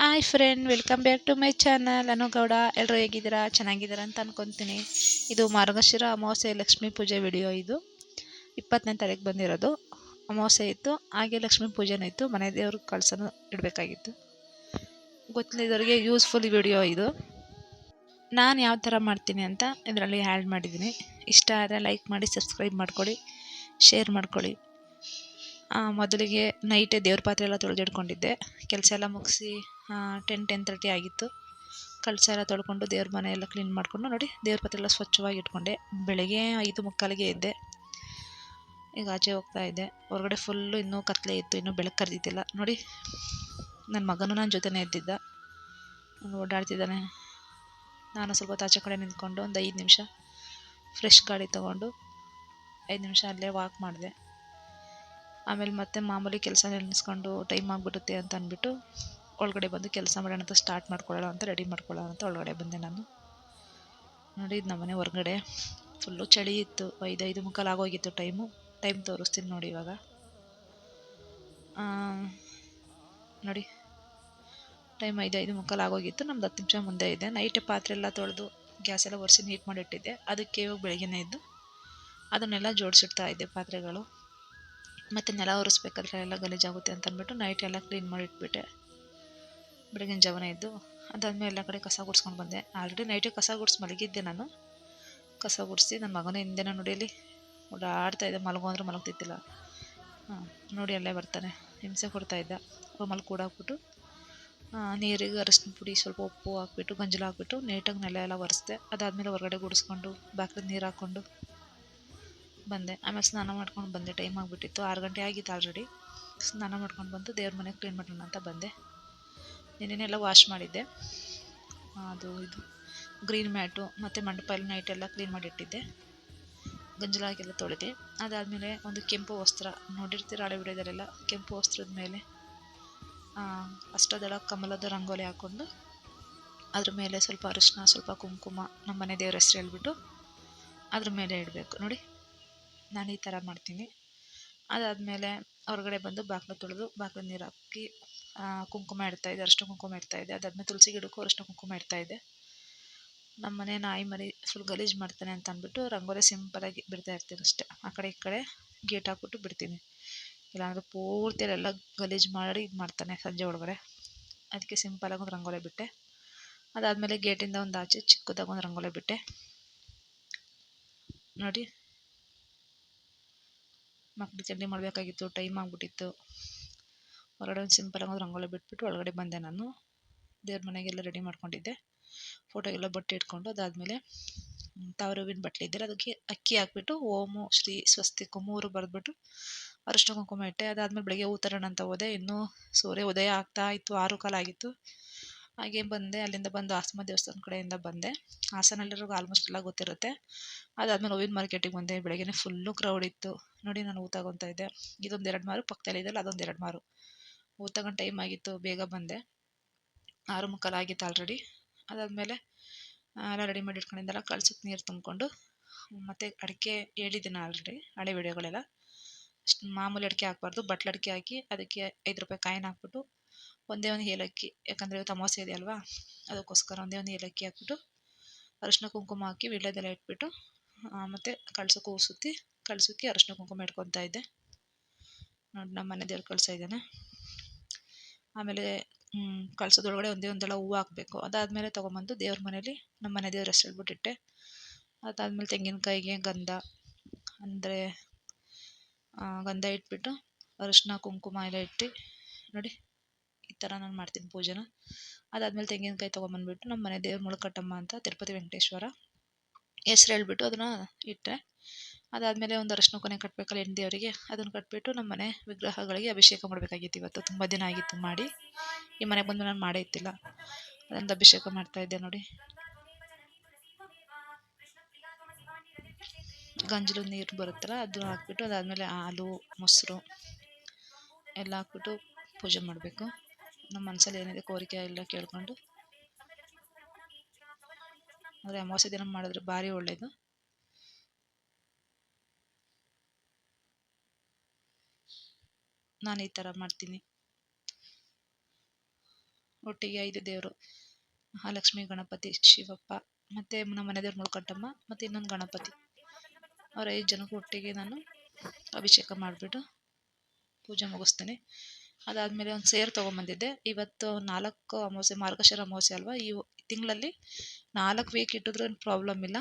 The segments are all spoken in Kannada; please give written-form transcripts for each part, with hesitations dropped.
Hi friend, welcome back to my channel. Anugowda. ಎಲ್ಲರೂ ಹೇಗಿದ್ದೀರಾ? ಚೆನ್ನಾಗಿದ್ದೀರಾ ಅಂತ ಅನ್ಕೊತೀನಿ. ಇದು ಮಾರ್ಗಶಿರ ಅಮಾವಾಸ್ಯೆ ಲಕ್ಷ್ಮೀ ಪೂಜೆ ವಿಡಿಯೋ. ಇದು 20ನೇ ತಾರೀಕು ಬಂದಿರೋದು. ಅಮಾವಾಸ್ಯೆ ಇತ್ತು, ಹಾಗೆ ಲಕ್ಷ್ಮೀ ಪೂಜೆನೂ ಇತ್ತು. ಮನೆ ದೇವ್ರ ಕಳಸನೂ ಇಡಬೇಕಾಗಿತ್ತು. ಗೊತ್ತಿಲ್ಲದವರಿಗೆ ಯೂಸ್ಫುಲ್ ವಿಡಿಯೋ ಇದು. ನಾನು ಯಾವ ಥರ ಮಾಡ್ತೀನಿ ಅಂತ ಇದರಲ್ಲಿ ಆ್ಯಡ್ ಮಾಡಿದ್ದೀನಿ. ಇಷ್ಟ ಆದರೆ ಲೈಕ್ ಮಾಡಿ, ಸಬ್ಸ್ಕ್ರೈಬ್ ಮಾಡ್ಕೊಳ್ಳಿ, ಶೇರ್ ಮಾಡ್ಕೊಳ್ಳಿ. ಮೊದಲಿಗೆ ನೈಟೇ ದೇವ್ರ ಪಾತ್ರೆ ಎಲ್ಲ ತೊಳೆದಿಟ್ಕೊಂಡಿದ್ದೆ. ಕೆಲಸ ಎಲ್ಲ ಮುಗಿಸಿ 10:30 ಆಗಿತ್ತು. ಕಳಸ ಎಲ್ಲ ತೊಳ್ಕೊಂಡು ದೇವ್ರ ಮನೆ ಎಲ್ಲ ಕ್ಲೀನ್ ಮಾಡಿಕೊಂಡು ನೋಡಿ, ದೇವ್ರ ಪಾತ್ರೆ ಎಲ್ಲ ಸ್ವಚ್ಛವಾಗಿ ಇಟ್ಕೊಂಡೆ. ಬೆಳಗ್ಗೆ 5:45ಗೆ ಎದ್ದೆ. ಈಗ ಆಚೆ ಹೋಗ್ತಾ ಇದ್ದೆ. ಹೊರಗಡೆ ಫುಲ್ಲು ಇನ್ನೂ ಕತ್ತಲೆ ಇತ್ತು, ಇನ್ನೂ ಬೆಳಕು ಕರೆದಿದ್ದಿಲ್ಲ. ನೋಡಿ, ನನ್ನ ಮಗನೂ ನನ್ನ ಜೊತೆನೇ ಎದ್ದಿದ್ದ, ಓಡಾಡ್ತಿದ್ದಾನೆ. ನಾನು ಸ್ವಲ್ಪ ಆಚೆ ಕಡೆ ನಿಂತ್ಕೊಂಡು ಒಂದು 5 ನಿಮಿಷ ಫ್ರೆಶ್ ಗಾಳಿ ತೊಗೊಂಡು 5 ನಿಮಿಷ ಅಲ್ಲೇ ವಾಕ್ ಮಾಡಿದೆ. ಆಮೇಲೆ ಮತ್ತೆ ಮಾಮೂಲಿ ಕೆಲಸ ನೆನೆಸ್ಕೊಂಡು ಟೈಮ್ ಆಗಿಬಿಡುತ್ತೆ ಅಂತ ಅಂದ್ಬಿಟ್ಟು ಒಳಗಡೆ ಬಂದು ಕೆಲಸ ಮಾಡೋಣ ಅಂತ ಸ್ಟಾರ್ಟ್ ಮಾಡ್ಕೊಳ್ಳೋಣ ಅಂತ ರೆಡಿ ಮಾಡ್ಕೊಳ್ಳೋಣ ಅಂತ ಒಳಗಡೆ ಬಂದೆ ನಾನು. ನೋಡಿ, ಇದು ನಮ್ಮನೆ ಹೊರಗಡೆ ಫುಲ್ಲು ಚಳಿ ಇತ್ತು. 5:45 ಆಗೋಗಿತ್ತು ಟೈಮ್ ತೋರಿಸ್ತೀನಿ ನೋಡಿ. ಇವಾಗ ನೋಡಿ, ಟೈಮ್ 5:45 ಆಗೋಗಿತ್ತು. ನಮ್ದು 10 ನಿಮಿಷ ಮುಂದೆ ಇದೆ. ನೈಟ್ ಪಾತ್ರೆ ಎಲ್ಲ ತೊಳೆದು ಗ್ಯಾಸ್ ಎಲ್ಲ ಒರೆಸಿ ನೀಟ್ ಮಾಡಿಟ್ಟಿದ್ದೆ. ಅದಕ್ಕೆ ಇವಾಗ ಬೆಳಗ್ಗೆನೇ ಇದ್ದು ಅದನ್ನೆಲ್ಲ ಜೋಡಿಸಿಡ್ತಾ ಇದ್ದೆ ಪಾತ್ರೆಗಳು. ಮತ್ತು ನೆಲ ಒರೆಸ್ಬೇಕಾದ್ರೆ ಎಲ್ಲ ಗಲೀಜಾಗುತ್ತೆ ಅಂತ ಅಂದ್ಬಿಟ್ಟು ನೈಟ್ ಎಲ್ಲ ಕ್ಲೀನ್ ಮಾಡಿಟ್ಬಿಟ್ಟೆ. ಬೆಳಗಿನ ಜಾವನ ಇದ್ದು ಅದಾದಮೇಲೆ ಎಲ್ಲ ಕಡೆ ಕಸ ಗುಡಿಸ್ಕೊಂಡು ಬಂದೆ. ಆಲ್ರೆಡಿ ನೈಟೇ ಕಸ ಗುಡಿಸಿ ಮಲಗಿದ್ದೆ ನಾನು. ಕಸ ಗುಡಿಸಿ ನನ್ನ ಮಗನ ಹಿಂದೆನ ನೋಡಿಯಲ್ಲಿ ಓಡಾಡ್ತಾ ಇದ್ದೆ. ಮಲಗು ಅಂದ್ರೆ ಮಲಗ್ತಿದ್ದಿಲ್ಲ. ನೋಡಿ, ಅಲ್ಲೇ ಬರ್ತಾನೆ, ಹಿಂಸೆ ಕೊಡ್ತಾಯಿದ್ದ. ರೂಮಲ್ಲಿ ಕೂಡ ಹಾಕ್ಬಿಟ್ಟು ನೀರಿಗೆ ಅರಶಿನ ಪುಡಿ, ಸ್ವಲ್ಪ ಉಪ್ಪು ಹಾಕ್ಬಿಟ್ಟು, ಗಂಜಲ ಹಾಕ್ಬಿಟ್ಟು ನೀಟಾಗಿ ನೆಲ ಎಲ್ಲ ಒರೆಸ್ದೆ. ಅದಾದಮೇಲೆ ಹೊರಗಡೆ ಗುಡಿಸ್ಕೊಂಡು ಬಾಗಿಲಿಗೆ ನೀರು ಹಾಕ್ಕೊಂಡು ಬಂದೆ. ಆಮೇಲೆ ಸ್ನಾನ ಮಾಡ್ಕೊಂಡು ಬಂದೆ. ಟೈಮ್ ಆಗಿಬಿಟ್ಟಿತ್ತು, 6 ಗಂಟೆ ಆಗಿತ್ತು ಆಲ್ರೆಡಿ. ಸ್ನಾನ ಮಾಡ್ಕೊಂಡು ಬಂದು ದೇವ್ರ ಮನೆ ಕ್ಲೀನ್ ಮಾಡೋಣ ಅಂತ ಬಂದೆ. ನೆನ್ನೆಲ್ಲ ವಾಶ್ ಮಾಡಿದ್ದೆ. ಇದು ಗ್ರೀನ್ ಮ್ಯಾಟು ಮತ್ತು ಮಂಟಪ ಎಲ್ಲ ನೈಟೆಲ್ಲ ಕ್ಲೀನ್ ಮಾಡಿಟ್ಟಿದ್ದೆ. ಗಂಜಲ ಹಾಕೆಲ್ಲ ತೊಳೆದೆ. ಅದಾದಮೇಲೆ ಒಂದು ಕೆಂಪು ವಸ್ತ್ರ, ನೋಡಿರ್ತೀರ ಹಳೆ ವಿಡಿಯೋದಲ್ಲೆಲ್ಲ, ಕೆಂಪು ವಸ್ತ್ರದ ಮೇಲೆ ಅಷ್ಟದಳ ಕಮಲದ ರಂಗೋಲಿ ಹಾಕ್ಕೊಂಡು ಅದ್ರ ಮೇಲೆ ಸ್ವಲ್ಪ ಅರಿಶಿನ, ಸ್ವಲ್ಪ ಕುಂಕುಮ, ನಮ್ಮ ಮನೆ ದೇವ್ರ ಹೆಸರು ಹೇಳ್ಬಿಟ್ಟು ಅದ್ರ ಮೇಲೆ ಇಡಬೇಕು. ನೋಡಿ, ನಾನು ಈ ಥರ ಮಾಡ್ತೀನಿ. ಅದಾದಮೇಲೆ ಹೊರಗಡೆ ಬಂದು ಬಾಗಿಲು ತೊಳೆದು ಬಾಗಿಲು ನೀರು ಹಾಕಿ ಕುಂಕುಮ ಇಡ್ತಾಯಿದ್ದೆ, ಅರಿಶಿನ ಕುಂಕುಮ ಇಡ್ತಾಯಿದ್ದೆ. ಅದಾದಮೇಲೆ ತುಳಸಿ ಗಿಡಕ್ಕೂ ಅರಿಶಿನ ಕುಂಕುಮ ಇಡ್ತಾಯಿದ್ದೆ. ನಮ್ಮ ಮನೆ ನಾಯಿ ಮರಿ ಫುಲ್ ಗಲೀಜು ಮಾಡ್ತಾನೆ ಅಂತ ಅಂದ್ಬಿಟ್ಟು ರಂಗೋಲಿ ಸಿಂಪಲಾಗಿ ಬಿಡ್ತಾ ಇರ್ತೀನಿ ಅಷ್ಟೇ. ಆ ಕಡೆ ಈ ಕಡೆ ಗೇಟ್ ಹಾಕ್ಬಿಟ್ಟು ಬಿಡ್ತೀನಿ. ಇಲ್ಲಾಂದರೆ ಪೂರ್ತಿ ಎಲ್ಲ ಗಲೀಜು ಮಾಡಿ ಇದು ಮಾಡ್ತಾನೆ ಸಂಜೆ ಒಳಗಡೆ. ಅದಕ್ಕೆ ಸಿಂಪಲಾಗಿ ಒಂದು ರಂಗೋಲಿ ಬಿಟ್ಟೆ. ಅದಾದಮೇಲೆ ಗೇಟಿಂದ ಒಂದು ಆಚೆ ಚಿಕ್ಕದಾಗಿ ಒಂದು ರಂಗೋಲಿ ಬಿಟ್ಟೆ. ನೋಡಿ, ಮಕ್ಕಳು ತಿಂಡಿ ಮಾಡಬೇಕಾಗಿತ್ತು, ಟೈಮ್ ಆಗಿಬಿಟ್ಟಿತ್ತು. ಹೊರಗಡೆ ಒಂದು ಸಿಂಪಲಾಗಿ ಒಂದು ರಂಗೋಲಿ ಬಿಟ್ಬಿಟ್ಟು ಒಳಗಡೆ ಬಂದೆ ನಾನು. ದೇವ್ರ ಮನೆಗೆಲ್ಲ ರೆಡಿ ಮಾಡ್ಕೊಂಡಿದ್ದೆ. ಫೋಟೋಗೆಲ್ಲ ಬಟ್ಟೆ ಇಟ್ಕೊಂಡು ಅದಾದಮೇಲೆ ತಾವರೆ ಹೂವಿನ ಬಟ್ಟೆ ಇದ್ದರೆ ಅದಕ್ಕೆ ಅಕ್ಕಿ ಹಾಕ್ಬಿಟ್ಟು ಓಮು, ಶ್ರೀ, ಸ್ವಸ್ತಿಕ್ 3 ಬರೆದ್ಬಿಟ್ಟು ಅರಿಶಿನ ಕುಂಕುಮ ಇಟ್ಟೆ. ಅದಾದಮೇಲೆ ಬೆಳಗ್ಗೆ ಹೂ ತರೋಣ ಅಂತ ಹೋದೆ. ಇನ್ನೂ ಸೂರ್ಯ ಉದಯ ಆಗ್ತಾ ಇತ್ತು, 6:15 ಆಗಿತ್ತು. ಹಾಗೆ ಬಂದೆ. ಅಲ್ಲಿಂದ ಬಂದು ಆಸಮ ದೇವಸ್ಥಾನ ಕಡೆಯಿಂದ ಬಂದೆ. ಹಾಸನಲ್ಲಿರೋರ್ಗೆ ಆಲ್ಮೋಸ್ಟ್ ಎಲ್ಲ ಗೊತ್ತಿರುತ್ತೆ. ಅದಾದಮೇಲೆ ಹೂವಿನ ಮಾರ್ಕೆಟಿಗೆ ಬಂದೆ. ಬೆಳಗ್ಗೆ ಫುಲ್ಲು ಕ್ರೌಡ್ ಇತ್ತು. ನೋಡಿ, ನಾನು ಹೂ ತಗೊತಾ ಇದ್ದೆ. ಇದೊಂದು 2 ಮಾರು ಪಕ್ಕದಲ್ಲಿದ್ದಲ್ಲ, ಅದೊಂದು 2 ಮಾರು ಹೂ ತಗೊಂಡು ಟೈಮ್ ಆಗಿತ್ತು, ಬೇಗ ಬಂದೆ. 6:15 ಆಗಿತ್ತು ಆಲ್ರೆಡಿ. ಅದಾದಮೇಲೆ ಎಲ್ಲ ರೆಡಿ ಮಾಡಿ ಇಟ್ಕೊಂಡಿದ್ದೆಲ್ಲ ಕಳ್ಸಕ್ಕೆ ನೀರು ತುಂಬಿಕೊಂಡು ಮತ್ತು ಅಡಿಕೆ ಹೇಳಿದ್ದೀನಿ ಆಲ್ರೆಡಿ ಹಳೆ ವಿಡಿಯೋಗಳೆಲ್ಲ. ಮಾಮೂಲಿ ಅಡಿಕೆ ಹಾಕ್ಬಾರ್ದು, ಬಟ್ಲು ಅಡಿಕೆ ಹಾಕಿ ಅದಕ್ಕೆ 5 ರೂಪಾಯಿ ಕಾಯಿನ್ ಹಾಕ್ಬಿಟ್ಟು ಒಂದೇ ಒಂದು ಏಲಕ್ಕಿ, ಯಾಕಂದರೆ ಇವತ್ತು ಅಮಾವಾಸ್ಯೆ ಇದೆ ಅಲ್ವಾ, ಅದಕ್ಕೋಸ್ಕರ ಒಂದೇ ಒಂದು ಏಲಕ್ಕಿ ಹಾಕ್ಬಿಟ್ಟು ಅರಿಶಿನ ಕುಂಕುಮ ಹಾಕಿ ವೀಳ್ಯದೆಲೆ ಇಟ್ಬಿಟ್ಟು ಮತ್ತು ಕಳ್ಸಕ್ಕೆ ಹೂ ಸುತ್ತಿ ಕಳ್ಸಕ್ಕೆ ಅರಿಶಿನ ಕುಂಕುಮ ಇಟ್ಕೊತಾ ಇದ್ದೆ. ನೋಡಿ, ನಮ್ಮ ಮನೆ ದೇವ್ರು ಕಳ್ಸ ಇದ್ದಾನೆ. ಆಮೇಲೆ ಕಳ್ಸೋದ್ರೊಳಗಡೆ ಒಂದೇ ಒಂದೆಲ್ಲ ಹೂವು ಹಾಕಬೇಕು. ಅದಾದಮೇಲೆ ತೊಗೊಂಬಂದು ದೇವ್ರ ಮನೇಲಿ ನಮ್ಮ ಮನೆ ದೇವ್ರ ಹೆಸರು ಹೇಳ್ಬಿಟ್ಟಿಟ್ಟೆ. ಅದಾದಮೇಲೆ ತೆಂಗಿನಕಾಯಿಗೆ ಗಂಧ ಅಂದರೆ ಗಂಧ ಇಟ್ಬಿಟ್ಟು ಅರಿಶಿನ ಕುಂಕುಮ ಎಲ್ಲ ಇಟ್ಟು ನೋಡಿ, ಈ ಥರ ನಾನು ಮಾಡ್ತೀನಿ ಪೂಜೆನ. ಅದಾದಮೇಲೆ ತೆಂಗಿನಕಾಯಿ ತೊಗೊಂಬಂದ್ಬಿಟ್ಟು ನಮ್ಮ ಮನೆ ದೇವ್ರ ಮುಳುಕಟ್ಟಮ್ಮ ಅಂತ ತಿರುಪತಿ ವೆಂಕಟೇಶ್ವರ ಹೆಸ್ರು ಹೇಳ್ಬಿಟ್ಟು ಅದನ್ನು ಇಟ್ಟೆ. ಅದಾದಮೇಲೆ ಒಂದು ಅರಿಶಿನ ಕೊನೆ ಕಟ್ಟಬೇಕಲ್ಲ ಹೆಣ್ಣು ದೇವರಿಗೆ, ಅದನ್ನು ಕಟ್ಬಿಟ್ಟು ನಮ್ಮ ಮನೆ ವಿಗ್ರಹಗಳಿಗೆ ಅಭಿಷೇಕ ಮಾಡಬೇಕಾಗಿತ್ತು. ಇವತ್ತು ತುಂಬ ದಿನ ಆಗಿತ್ತು ಮಾಡಿ, ಈ ಮನೆಗೆ ಬಂದು ನಾನು ಮಾಡೇ ಇತ್ತಿಲ್ಲ. ಅದರಿಂದ ಅಭಿಷೇಕ ಮಾಡ್ತಾಯಿದ್ದೆ. ನೋಡಿ, ಗಂಜಲು ನೀರು ಬರುತ್ತಲ್ಲ ಅದು ಹಾಕ್ಬಿಟ್ಟು ಅದಾದಮೇಲೆ ಹಾಲು, ಮೊಸರು ಎಲ್ಲ ಹಾಕ್ಬಿಟ್ಟು ಪೂಜೆ ಮಾಡಬೇಕು. ನಮ್ಮ ಮನಸ್ಸಲ್ಲಿ ಏನಿದೆ ಕೋರಿಕೆ ಎಲ್ಲ ಕೇಳ್ಕೊಂಡು, ಆದರೆ ಅಮಾವಾಸ್ಯೆ ದಿನ ಮಾಡಿದ್ರೆ ಭಾರಿ ಒಳ್ಳೆಯದು. ನಾನು ಈ ಥರ ಮಾಡ್ತೀನಿ. ಒಟ್ಟಿಗೆ 5 ದೇವರು, ಮಹಾಲಕ್ಷ್ಮಿ, ಗಣಪತಿ, ಶಿವಪ್ಪ, ಮತ್ತು ನಮ್ಮ ಮನೆ ದೇವ್ರ ಮುಳ್ಕಟ್ಟಮ್ಮ, ಮತ್ತು ಇನ್ನೊಂದು ಗಣಪತಿ, ಅವ್ರ 5 ಜನಕ್ಕೂ ಒಟ್ಟಿಗೆ ನಾನು ಅಭಿಷೇಕ ಮಾಡಿಬಿಟ್ಟು ಪೂಜೆ ಮುಗಿಸ್ತೀನಿ. ಅದಾದಮೇಲೆ ಒಂದು ಸೇರು ತೊಗೊಂಬಂದಿದ್ದೆ. ಇವತ್ತು 4 ಅಮಾವಾಸ್ಯೆ, ಮಾರ್ಗಶಿರ ಅಮಾವಾಸ್ಯೆ ಅಲ್ವಾ, ಈ ತಿಂಗಳಲ್ಲಿ 4 ವೀಕ್ ಇಟ್ಟಿದ್ರೂ ಏನು ಪ್ರಾಬ್ಲಮ್ ಇಲ್ಲ.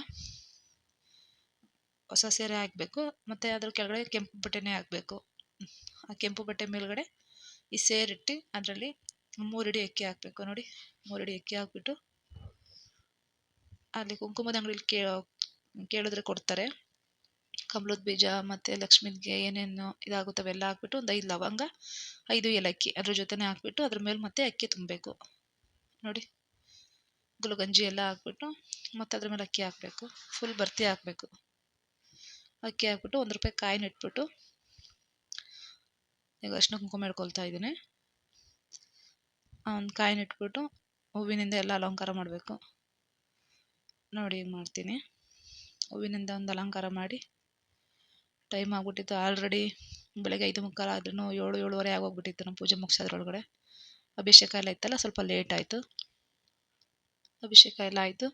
ಹೊಸ ಸೀರೆ ಹಾಕಬೇಕು, ಮತ್ತು ಅದ್ರ ಕೆಳಗಡೆ ಕೆಂಪು ಬಟ್ಟೆನೇ ಹಾಕಬೇಕು. ಆ ಕೆಂಪು ಬಟ್ಟೆ ಮೇಲ್ಗಡೆ ಈ ಸೇರಿಟ್ಟು ಅದರಲ್ಲಿ 3 ಇಡಿ ಅಕ್ಕಿ ಹಾಕಬೇಕು. ನೋಡಿ, 3 ಇಡಿ ಅಕ್ಕಿ ಹಾಕ್ಬಿಟ್ಟು ಅಲ್ಲಿ ಕುಂಕುಮದ ಅಂಗಡಿಲಿ ಕೇಳಿದ್ರೆ ಕೊಡ್ತಾರೆ. ಕಮಲದ ಬೀಜ ಮತ್ತು ಲಕ್ಷ್ಮಿಗೆ ಏನೇನು ಇದಾಗುತ್ತವೆ ಎಲ್ಲ ಹಾಕ್ಬಿಟ್ಟು ಒಂದು 5 ಲವಂಗ, 5 ಏಲಕ್ಕಿ ಅದ್ರ ಜೊತೆನೇ ಹಾಕ್ಬಿಟ್ಟು ಅದ್ರ ಮೇಲೆ ಮತ್ತೆ ಅಕ್ಕಿ ತುಂಬಬೇಕು. ನೋಡಿ, ಗುಲಗಂಜಿ ಎಲ್ಲ ಹಾಕ್ಬಿಟ್ಟು ಮತ್ತು ಅದ್ರ ಮೇಲೆ ಅಕ್ಕಿ ಹಾಕಬೇಕು. ಫುಲ್ ಭರ್ತಿ ಹಾಕಬೇಕು. ಅಕ್ಕಿ ಹಾಕ್ಬಿಟ್ಟು ₹1 ಕಾಯಿನ ಇಟ್ಬಿಟ್ಟು ಈಗ ಅರಿಶಿನ ಕುಂಕುಮ ಇಟ್ಕೊಳ್ತಾ ಇದ್ದೀನಿ. ಒಂದು ಕಾಯಿನ ಇಟ್ಬಿಟ್ಟು ಹೂವಿನಿಂದ ಎಲ್ಲ ಅಲಂಕಾರ ಮಾಡಬೇಕು. ನೋಡಿ ಈಗ ಮಾಡ್ತೀನಿ. ಹೂವಿನಿಂದ ಒಂದು ಅಲಂಕಾರ ಮಾಡಿ, ಟೈಮ್ ಆಗ್ಬಿಟ್ಟಿತ್ತು ಆಲ್ರೆಡಿ. ಬೆಳಗ್ಗೆ 5:45 ಆದ್ರೂ 7, 7:30 ಆಗೋಗ್ಬಿಟ್ಟಿತ್ತು ನಮ್ಮ ಪೂಜೆ ಮುಗಿಸೋದ್ರೊಳಗಡೆ. ಅಭಿಷೇಕ ಎಲ್ಲ ಇತ್ತಲ್ಲ, ಸ್ವಲ್ಪ ಲೇಟ್ ಆಯಿತು. ಅಭಿಷೇಕ ಎಲ್ಲ ಆಯಿತು.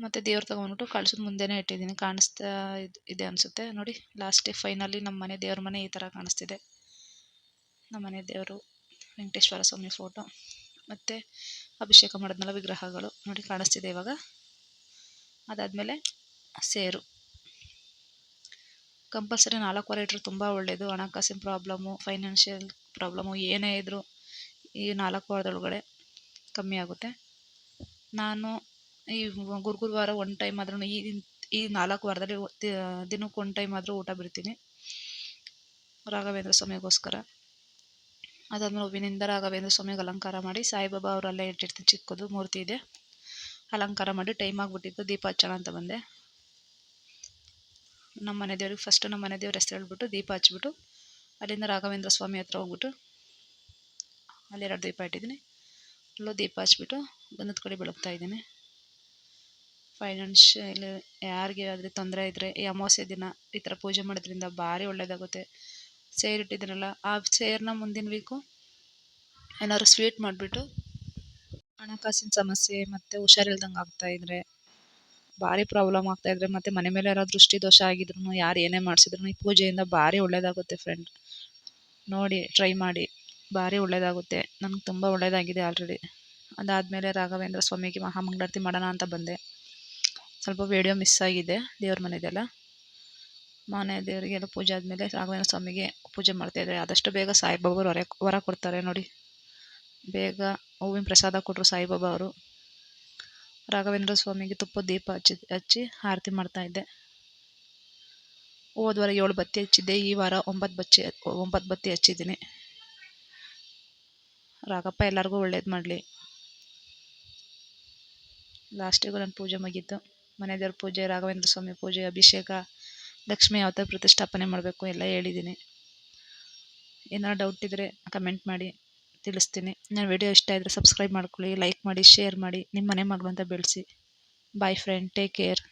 ಮತ್ತು ದೇವ್ರು ತೊಗೊಂಡ್ಬಿಟ್ಟು ಕಳ್ಸದ ಮುಂದೆನೇ ಇಟ್ಟಿದ್ದೀನಿ. ಕಾಣಿಸ್ತಾ ಇದೆ ಅನಿಸುತ್ತೆ ನೋಡಿ. ಲಾಸ್ಟಿಗೆ ಫೈನಲಿ ನಮ್ಮ ಮನೆ ದೇವ್ರ ಮನೆ ಈ ಥರ ಕಾಣಿಸ್ತಿದೆ. ನಮ್ಮ ಮನೆ ದೇವರು ವೆಂಕಟೇಶ್ವರ ಸ್ವಾಮಿ ಫೋಟೋ ಮತ್ತು ಅಭಿಷೇಕ ಮಾಡಿದ್ಮೇಲೆ ವಿಗ್ರಹಗಳು ನೋಡಿ ಕಾಣಿಸ್ತಿದೆ ಇವಾಗ. ಅದಾದಮೇಲೆ ಸೇರು ಕಂಪಲ್ಸರಿ 4 ವಾರ ಇಟ್ಟರೆ ತುಂಬ ಒಳ್ಳೆಯದು. ಹಣಕಾಸಿನ ಪ್ರಾಬ್ಲಮ್ಮು, ಫೈನಾನ್ಷಿಯಲ್ ಪ್ರಾಬ್ಲಮ್ಮು ಏನೇ ಇದ್ದರೂ ಈ 4 ವಾರದೊಳಗಡೆ ಕಮ್ಮಿ ಆಗುತ್ತೆ. ನಾನು ಈ ಗುರುವಾರ ಒಂದು ಟೈಮ್ ಆದ್ರೂ ಈ 4 ವಾರದಲ್ಲಿ ದಿನಕ್ಕೆ 1 ಟೈಮ್ ಆದರೂ ಊಟ ಬಿಡ್ತೀನಿ, ರಾಘವೇಂದ್ರ ಸ್ವಾಮಿಗೋಸ್ಕರ. ಅದಾದಮೇಲೆ ಹೂವಿನಿಂದ ರಾಘವೇಂದ್ರ ಸ್ವಾಮಿಗೆ ಅಲಂಕಾರ ಮಾಡಿ, ಸಾಯಿಬಾಬಾ ಅವರಲ್ಲೇ ಇಟ್ಟಿರ್ತೀನಿ, ಚಿಕ್ಕದು ಮೂರ್ತಿ ಇದೆ, ಅಲಂಕಾರ ಮಾಡಿ ಟೈಮ್ ಆಗಿಬಿಟ್ಟಿತ್ತು. ದೀಪ ಹಚ್ಚೋಣ ಅಂತ ಬಂದೆ. ನಮ್ಮ ಮನೆ ದೇವ್ರಿಗೆ ಫಸ್ಟು ನಮ್ಮ ಮನೆ ದೇವ್ರ ಹೆಸರು ಹೇಳ್ಬಿಟ್ಟು ದೀಪ ಹಚ್ಬಿಟ್ಟು ಅಲ್ಲಿಂದ ರಾಘವೇಂದ್ರ ಸ್ವಾಮಿ ಹತ್ರ ಹೋಗ್ಬಿಟ್ಟು ಅಲ್ಲಿ 2 ದೀಪ ಇಟ್ಟಿದ್ದೀನಿ. ಅಲ್ಲೂ ದೀಪ ಹಚ್ಬಿಟ್ಟು ಗಂಧದ ಕಡೆ ಬೆಳಗ್ತಾ ಇದ್ದೀನಿ. ಫೈನಾನ್ಷಿಯಲ್ ಯಾರಿಗೆ ಆದರೆ ತೊಂದರೆ ಇದ್ದರೆ ಈ ಅಮಾವಾಸ್ಯೆ ದಿನ ಈ ಥರ ಪೂಜೆ ಮಾಡೋದ್ರಿಂದ ಭಾರಿ ಒಳ್ಳೆಯದಾಗುತ್ತೆ. ಸೇರಿಟ್ಟಿದ್ದೀನಲ್ಲ, ಆ ಸೇರನ್ನ ಮುಂದಿನ ವೀಕು ಏನಾದ್ರು ಸ್ವೀಟ್ ಮಾಡಿಬಿಟ್ಟು, ಹಣಕಾಸಿನ ಸಮಸ್ಯೆ ಮತ್ತು ಹುಷಾರಿಲ್ದಂಗೆ ಆಗ್ತಾಯಿದ್ರೆ, ಭಾರಿ ಪ್ರಾಬ್ಲಮ್ ಆಗ್ತಾಯಿದ್ರೆ, ಮತ್ತು ಮನೆ ಮೇಲೆ ಯಾರಾದ್ರು ದೃಷ್ಟಿ ದೋಷ ಆಗಿದ್ರು, ಯಾರು ಏನೇ ಮಾಡಿಸಿದ್ರು ಈ ಪೂಜೆಯಿಂದ ಭಾರಿ ಒಳ್ಳೆಯದಾಗುತ್ತೆ ಫ್ರೆಂಡ್. ನೋಡಿ ಟ್ರೈ ಮಾಡಿ, ಭಾರಿ ಒಳ್ಳೆಯದಾಗುತ್ತೆ. ನನಗೆ ತುಂಬ ಒಳ್ಳೆಯದಾಗಿದೆ ಆಲ್ರೆಡಿ. ಅದಾದಮೇಲೆ ರಾಘವೇಂದ್ರ ಸ್ವಾಮಿಗೆ ಮಹಾಮಂಗಳಾರತಿ ಮಾಡೋಣ ಅಂತ ಬಂದೆ. ಸ್ವಲ್ಪ ವಿಡಿಯೋ ಮಿಸ್ ಆಗಿದೆ ದೇವ್ರ ಮನೆದೆಲ್ಲ. ಮನೆ ದೇವರಿಗೆಲ್ಲ ಪೂಜೆ ಆದಮೇಲೆ ರಾಘವೇಂದ್ರ ಸ್ವಾಮಿಗೆ ಪೂಜೆ ಮಾಡ್ತಾಯಿದ್ದಾರೆ. ಆದಷ್ಟು ಬೇಗ ಸಾಯಿಬಾಬಾರು ವರ ಕೊಡ್ತಾರೆ ನೋಡಿ. ಬೇಗ ಹೂವಿನ ಪ್ರಸಾದ ಕೊಟ್ಟರು ಸಾಯಿಬಾಬಾ ಅವರು. ರಾಘವೇಂದ್ರ ಸ್ವಾಮಿಗೆ ತುಪ್ಪದ ದೀಪ ಹಚ್ಚಿ ಆರತಿ ಮಾಡ್ತಾಯಿದ್ದೆ. ಹೋದ ವಾರ 7 ಬತ್ತಿ ಹಚ್ಚಿದ್ದೆ, ಈ ವಾರ 9 ಬತ್ತಿ ಹಚ್ಚಿದ್ದೀನಿ. ರಾಘಪ್ಪ ಎಲ್ಲರಿಗೂ ಒಳ್ಳೇದು ಮಾಡಲಿ. ಲಾಸ್ಟಿಗೂ ನಾನು ಪೂಜೆ ಮುಗೀತು. ಮನೆ ದೇವ್ರ ಪೂಜೆ, ರಾಘವೇಂದ್ರ ಸ್ವಾಮಿ ಪೂಜೆ, ಅಭಿಷೇಕ, ಲಕ್ಷ್ಮಿ ಯಾವ ಥರ ಪ್ರತಿಷ್ಠಾಪನೆ ಮಾಡಬೇಕು ಎಲ್ಲ ಹೇಳಿದ್ದೀನಿ. ಏನಾದ್ರು ಡೌಟ್ ಇದ್ದರೆ ಕಮೆಂಟ್ ಮಾಡಿ ತಿಳಿಸ್ತೀನಿ. ನನ್ನ ವಿಡಿಯೋ ಇಷ್ಟ ಇದ್ದರೆ ಸಬ್ಸ್ಕ್ರೈಬ್ ಮಾಡ್ಕೊಳ್ಳಿ, ಲೈಕ್ ಮಾಡಿ, ಶೇರ್ ಮಾಡಿ, ನಿಮ್ಮ ಮನೆ ಮಗಳು ಅಂತ ಬೆಳೆಸಿ. Boy friend, take care.